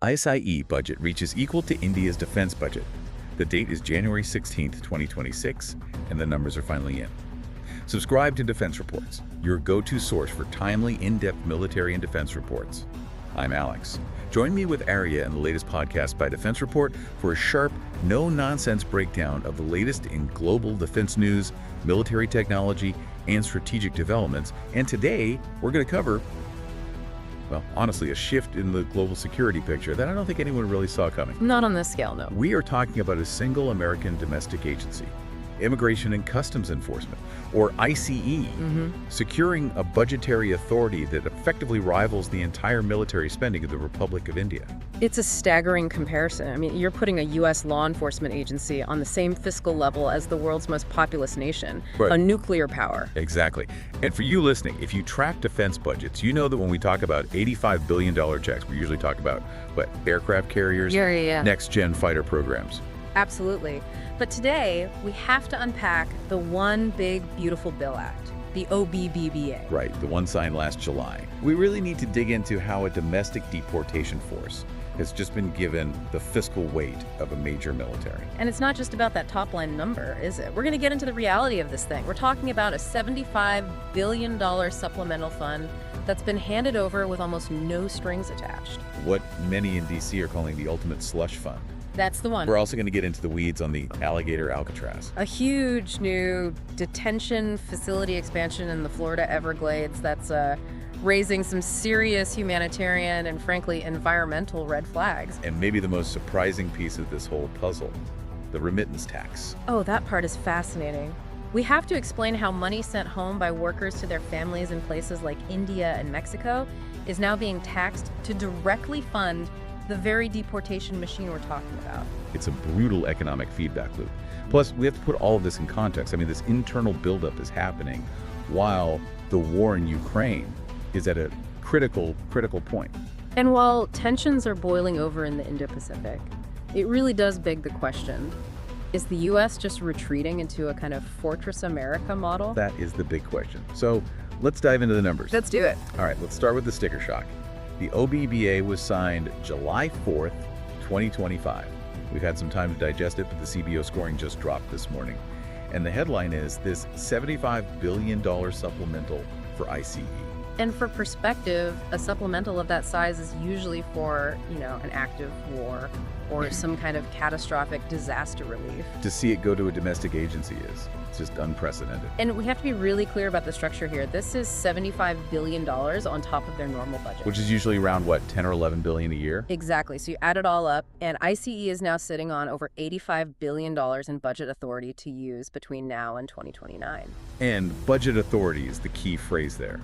ISIE budget reaches equal to India's defense budget. The date is January 16, 2026, and the numbers are finally in. Subscribe to Defense Reports, your go-to source for timely, in-depth military and defense reports. I'm Alex. Join me with Arya in the latest podcast by Defense Report for a sharp, no-nonsense breakdown of the latest in global defense news, military technology, and strategic developments. And today, we're going to cover, well, honestly, a shift in the global security picture that I don't think anyone really saw coming. Not on this scale, no. We are talking about a single American domestic agency, Immigration and Customs Enforcement, or ICE, securing a budgetary authority that effectively rivals the entire military spending of the Republic of India. It's a staggering comparison. I mean, you're putting a U.S. law enforcement agency on the same fiscal level as the world's most populous nation, a nuclear power. Exactly. And for you listening, if you track defense budgets, you know that when we talk about $85 billion checks, we usually talk about, what, aircraft carriers, next-gen fighter programs. Absolutely. But today, we have to unpack the One Big Beautiful Bill Act, the OBBBA. Right, the one signed last July. We really need to dig into how a domestic deportation force has just been given the fiscal weight of a major military. And it's not just about that top-line number, is it? We're going to get into the reality of this thing. We're talking about a $75 billion supplemental fund that's been handed over with almost no strings attached. What many in D.C. are calling the ultimate slush fund. That's the one. We're also going to get into the weeds on the alligator Alcatraz. A huge new detention facility expansion in the Florida Everglades that's raising some serious humanitarian and, frankly, environmental red flags. And maybe the most surprising piece of this whole puzzle, the remittance tax. Oh, that part is fascinating. We have to explain how money sent home by workers to their families in places like India and Mexico is now being taxed to directly fund the very deportation machine we're talking about. It's a brutal economic feedback loop. Plus, we have to put all of this in context. I mean, this internal buildup is happening while the war in Ukraine is at a critical point. And while tensions are boiling over in the Indo-Pacific, it really does beg the question, is the U.S. just retreating into a kind of Fortress America model? That is the big question. So let's dive into the numbers. Let's do it. All right, let's start with the sticker shock. The OBBBA was signed July 4th, 2025. We've had some time to digest it, but the CBO scoring just dropped this morning. And the headline is this $75 billion supplemental for ICE. And for perspective, a supplemental of that size is usually for, an active war or some kind of catastrophic disaster relief. To see it go to a domestic agency is just unprecedented. And we have to be really clear about the structure here. This is $75 billion on top of their normal budget. Which is usually around, what, 10 or 11 billion a year? Exactly. So you add it all up, and ICE is now sitting on over $85 billion in budget authority to use between now and 2029. And budget authority is the key phrase there.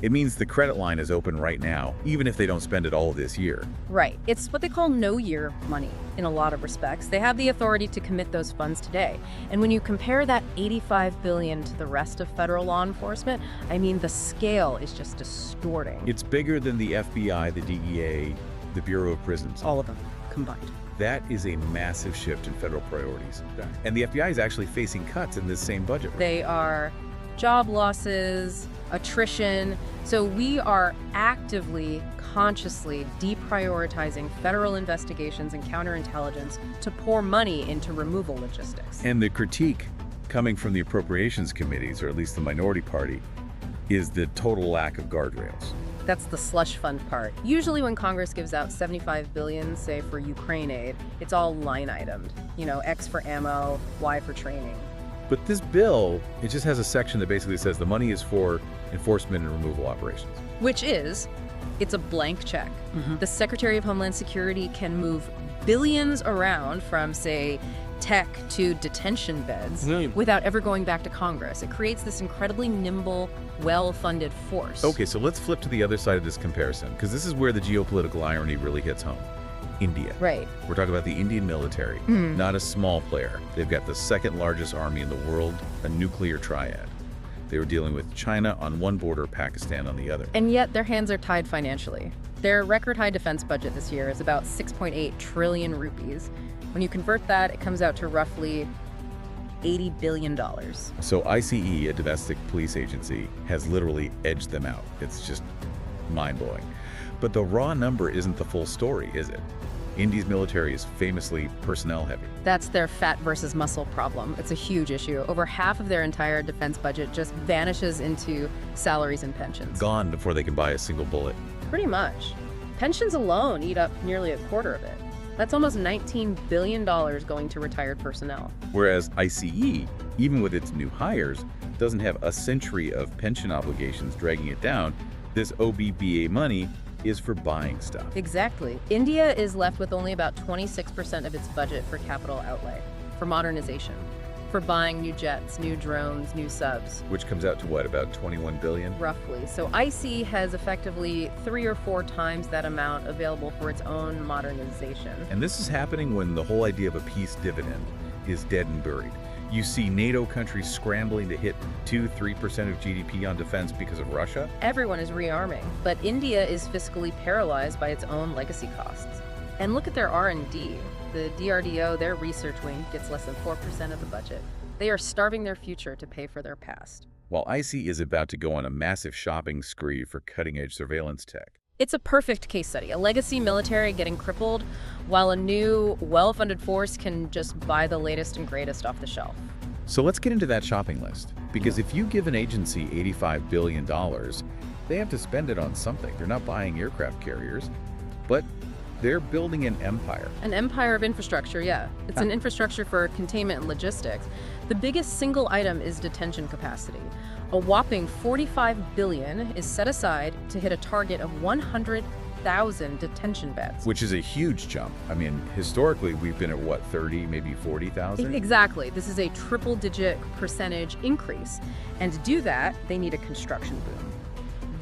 It means the credit line is open right now, even if they don't spend it all this year. Right. It's what they call no-year money in a lot of respects. They have the authority to commit those funds today. And when you compare that $85 billion to the rest of federal law enforcement, I mean, the scale is just distorting. It's bigger than the FBI, the DEA, the Bureau of Prisons. All of them combined. That is a massive shift in federal priorities. And the FBI is actually facing cuts in this same budget. They are job losses, attrition. So we are actively, consciously deprioritizing federal investigations and counterintelligence to pour money into removal logistics. And the critique coming from the appropriations committees, or at least the minority party, is the total lack of guardrails. That's the slush fund part. Usually when Congress gives out $75 billion, say for Ukraine aid, it's all line itemed. X for ammo, Y for training. But this bill, it just has a section that basically says the money is for enforcement and removal operations. It's a blank check. The Secretary of Homeland Security can move billions around from, say, tech to detention beds without ever going back to Congress. It creates this incredibly nimble, well-funded force. Okay, so let's flip to the other side of this comparison, because this is where the geopolitical irony really hits home. India. Right. We're talking about the Indian military, not a small player. They've got the second largest army in the world, a nuclear triad. They were dealing with China on one border, Pakistan on the other. And yet their hands are tied financially. Their record high defense budget this year is about 6.8 trillion rupees. When you convert that, it comes out to roughly $80 billion. So ICE, a domestic police agency, has literally edged them out. It's just mind-blowing. But the raw number isn't the full story, is it? India's military is famously personnel-heavy. That's their fat versus muscle problem. It's a huge issue. Over half of their entire defense budget just vanishes into salaries and pensions. Gone before they can buy a single bullet. Pretty much. Pensions alone eat up nearly a quarter of it. That's almost $19 billion going to retired personnel. Whereas ICE, even with its new hires, doesn't have a century of pension obligations dragging it down. This OBBBA money is for buying stuff. Exactly. India is left with only about 26% of its budget for capital outlay, for modernization, for buying new jets, new drones, new subs. Which comes out to what, about 21 billion? Roughly. So IC has effectively 3 or 4 times that amount available for its own modernization. And this is happening when the whole idea of a peace dividend is dead and buried. You see NATO countries scrambling to hit 2–3% of GDP on defense because of Russia. Everyone is rearming, but India is fiscally paralyzed by its own legacy costs. And look at their R&D. The DRDO, their research wing, gets less than 4% of the budget. They are starving their future to pay for their past. While IC is about to go on a massive shopping spree for cutting-edge surveillance tech. It's a perfect case study. A legacy military getting crippled, while a new, well-funded force can just buy the latest and greatest off the shelf. So let's get into that shopping list. Because if you give an agency $85 billion, they have to spend it on something. They're not buying aircraft carriers, but they're building an empire. An empire of infrastructure, yeah. It's an infrastructure for containment and logistics. The biggest single item is detention capacity. A whopping $45 billion is set aside to hit a target of 100,000 detention beds. Which is a huge jump. I mean, historically, we've been at what, 30, maybe 40,000? Exactly. This is a triple-digit percentage increase. And to do that, they need a construction boom.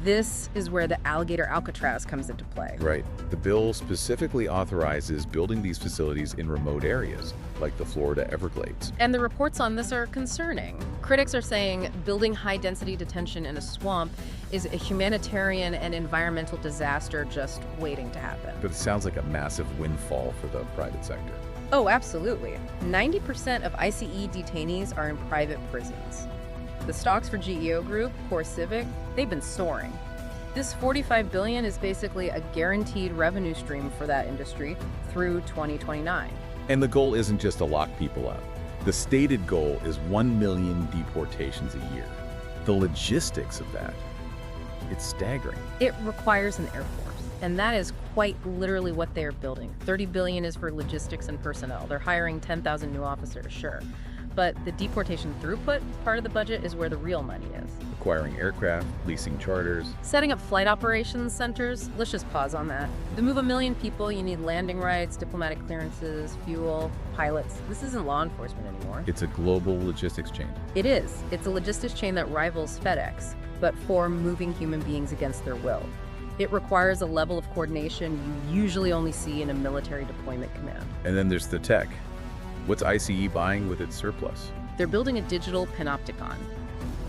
This is where the alligator Alcatraz comes into play. Right. The bill specifically authorizes building these facilities in remote areas, like the Florida Everglades. And the reports on this are concerning. Critics are saying building high-density detention in a swamp is a humanitarian and environmental disaster just waiting to happen. But it sounds like a massive windfall for the private sector. Oh, absolutely. 90% of ICE detainees are in private prisons. The stocks for GEO Group, Core Civic, they've been soaring. This $45 billion is basically a guaranteed revenue stream for that industry through 2029. And the goal isn't just to lock people up. The stated goal is 1 million deportations a year. The logistics of that, it's staggering. It requires an air force, and that is quite literally what they are building. $30 billion is for logistics and personnel. They're hiring 10,000 new officers, sure. But the deportation throughput part of the budget is where the real money is. Acquiring aircraft, leasing charters. Setting up flight operations centers, let's just pause on that. To move 1 million people, you need landing rights, diplomatic clearances, fuel, pilots. This isn't law enforcement anymore. It's a global logistics chain. It is. It's a logistics chain that rivals FedEx, but for moving human beings against their will. It requires a level of coordination you usually only see in a military deployment command. And then there's the tech. What's ICE buying with its surplus? They're building a digital panopticon.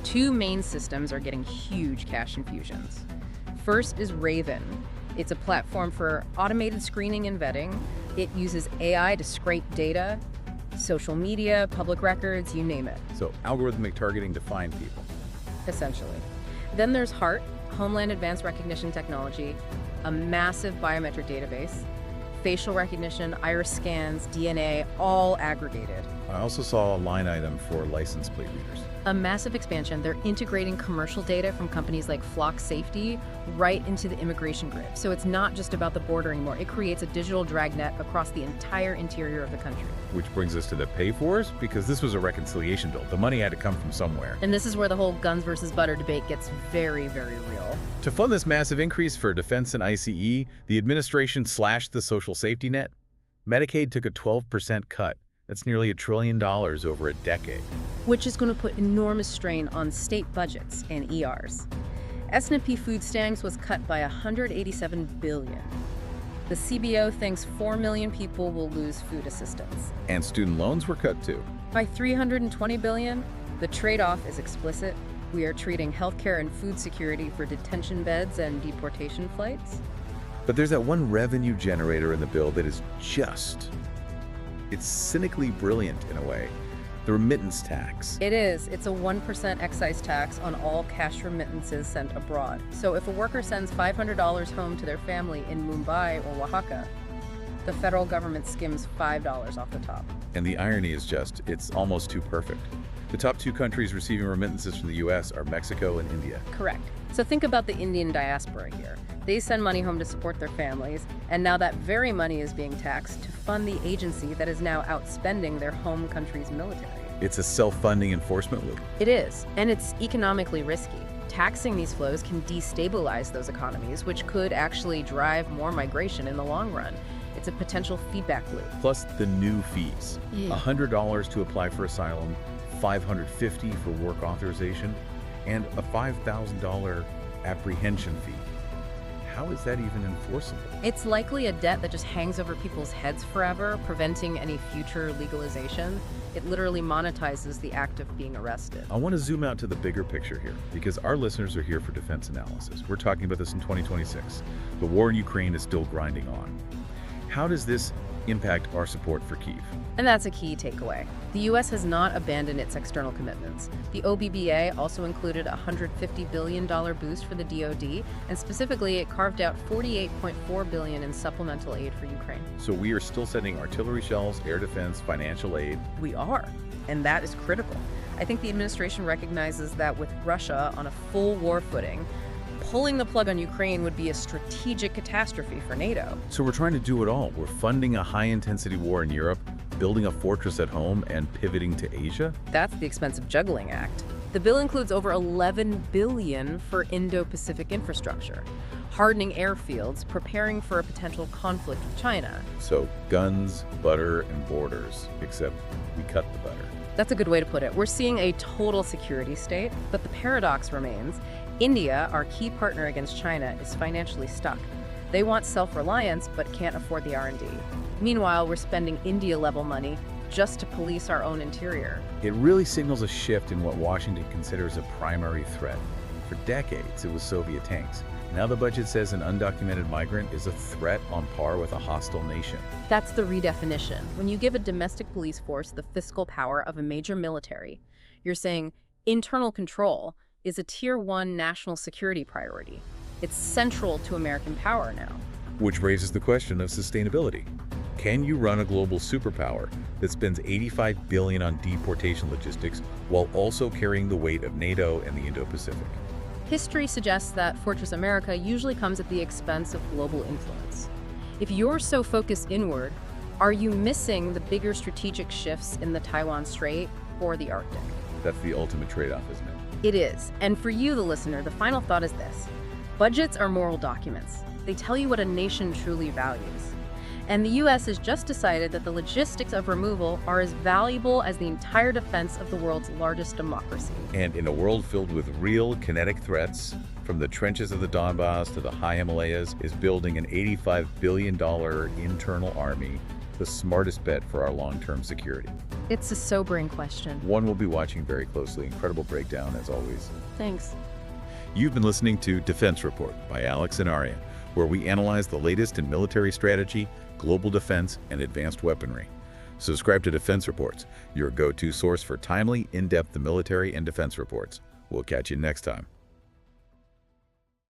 2 main systems are getting huge cash infusions. First is Raven. It's a platform for automated screening and vetting. It uses AI to scrape data, social media, public records, you name it. So algorithmic targeting to find people. Essentially. Then there's HART, Homeland Advanced Recognition Technology, a massive biometric database. Facial recognition, iris scans, DNA, all aggregated. I also saw a line item for license plate readers. A massive expansion. They're integrating commercial data from companies like Flock Safety right into the immigration grid. So it's not just about the border anymore. It creates a digital dragnet across the entire interior of the country. Which brings us to the pay-fors, because this was a reconciliation bill. The money had to come from somewhere. And this is where the whole guns versus butter debate gets very, very real. To fund this massive increase for defense and ICE, the administration slashed the social safety net. Medicaid took a 12% cut. That's nearly $1 trillion over a decade. Which is going to put enormous strain on state budgets and ERs. S&P food stamps was cut by $187 billion. The CBO thinks 4 million people will lose food assistance. And student loans were cut too. By $320 billion, the trade-off is explicit. We are treating healthcare and food security for detention beds and deportation flights. But there's that one revenue generator in the bill that is just... it's cynically brilliant in a way. the remittance tax. It is. It's a 1% excise tax on all cash remittances sent abroad. So if a worker sends $500 home to their family in Mumbai or Oaxaca, the federal government skims $5 off the top. And the irony is just, it's almost too perfect. The top 2 countries receiving remittances from the U.S. are Mexico and India. Correct. So think about the Indian diaspora here. They send money home to support their families, and now that very money is being taxed to fund the agency that is now outspending their home country's military. It's a self-funding enforcement loop. It is, and it's economically risky. Taxing these flows can destabilize those economies, which could actually drive more migration in the long run. It's a potential feedback loop. Plus the new fees. $100 to apply for asylum, $550 for work authorization, and a $5,000 apprehension fee. How is that even enforceable? It's likely a debt that just hangs over people's heads forever, preventing any future legalization. It literally monetizes the act of being arrested. I want to zoom out to the bigger picture here, because our listeners are here for defense analysis. We're talking about this in 2026. The war in Ukraine is still grinding on. How does this impact our support for Kyiv? And that's a key takeaway. The U.S. has not abandoned its external commitments. The OBBBA also included a $150 billion boost for the DoD, and specifically it carved out $48.4 billion in supplemental aid for Ukraine. So we are still sending artillery shells, air defense, financial aid. We are, and that is critical. I think the administration recognizes that with Russia on a full war footing, pulling the plug on Ukraine would be a strategic catastrophe for NATO. So we're trying to do it all. We're funding a high-intensity war in Europe, building a fortress at home, and pivoting to Asia? That's the expensive juggling act. The bill includes over $11 billion for Indo-Pacific infrastructure, hardening airfields, preparing for a potential conflict with China. So guns, butter, and borders, except we cut the butter. That's a good way to put it. We're seeing a total security state, but the paradox remains. India, our key partner against China, is financially stuck. They want self-reliance, but can't afford the R&D. Meanwhile, we're spending India-level money just to police our own interior. It really signals a shift in what Washington considers a primary threat. For decades, it was Soviet tanks. Now the budget says an undocumented migrant is a threat on par with a hostile nation. That's the redefinition. When you give a domestic police force the fiscal power of a major military, you're saying internal control is a Tier 1 national security priority. It's central to American power now. Which raises the question of sustainability. Can you run a global superpower that spends $85 billion on deportation logistics while also carrying the weight of NATO and the Indo-Pacific? History suggests that Fortress America usually comes at the expense of global influence. If you're so focused inward, are you missing the bigger strategic shifts in the Taiwan Strait or the Arctic? That's the ultimate trade-off, isn't it? It is. And for you, the listener, the final thought is this. Budgets are moral documents. They tell you what a nation truly values. And the U.S. has just decided that the logistics of removal are as valuable as the entire defense of the world's largest democracy. And in a world filled with real kinetic threats, from the trenches of the Donbass to the high Himalayas, is building an $85 billion internal army, the smartest bet for our long-term security? It's a sobering question. One we'll be watching very closely. Incredible breakdown, as always. Thanks. You've been listening to Defense Report by Alex and Arya, where we analyze the latest in military strategy, global defense, and advanced weaponry. Subscribe to Defense Reports, your go-to source for timely, in-depth military and defense reports. We'll catch you next time.